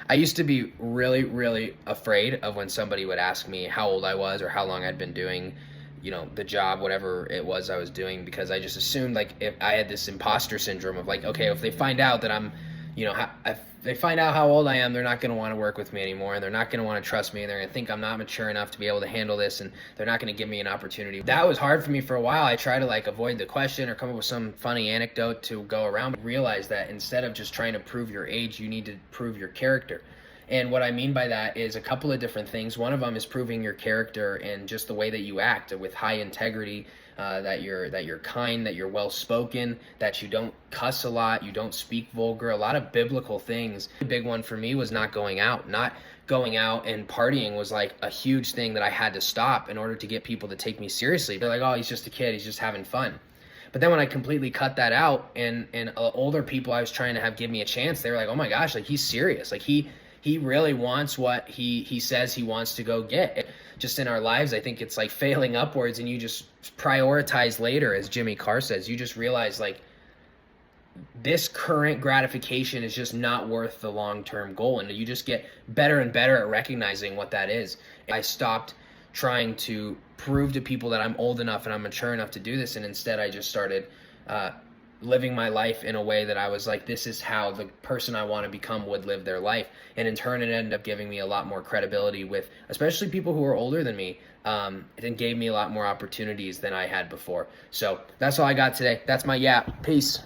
I used to be really, really afraid of when somebody would ask me how old I was or how long I'd been doing, the job, whatever it was I was doing, because I just assumed like if I had this imposter syndrome of like, okay, if they find out that I'm, if they find out how old I am, they're not going to want to work with me anymore, and they're not going to want to trust me, and they're going to think I'm not mature enough to be able to handle this, and they're not going to give me an opportunity. That was hard for me for a while. I try to like avoid the question or come up with some funny anecdote to go around, but realize that instead of just trying to prove your age, you need to prove your character. And what I mean by that is a couple of different things. One of them is proving your character and just the way that you act with high integrity, that you're kind, that you're well spoken, that you don't cuss a lot, you don't speak vulgar, a lot of biblical things. The big one for me was not going out. Not going out and partying was like a huge thing that I had to stop in order to get people to take me seriously. They're like, oh, he's just a kid, he's just having fun. But then when I completely cut that out, and older people I was trying to have give me a chance, they were like, oh my gosh, like he's serious, like he really wants what he says he wants to go get. Just in our lives, I think it's like failing upwards, and you just prioritize later, as Jimmy Carr says. You just realize like this current gratification is just not worth the long-term goal, and you just get better and better at recognizing what that is. I stopped trying to prove to people that I'm old enough and I'm mature enough to do this, and instead I just started living my life in a way that I was like, this is how the person I want to become would live their life. And in turn, it ended up giving me a lot more credibility with especially people who are older than me. It gave me a lot more opportunities than I had before. So that's all I got today. That's my yap. Peace.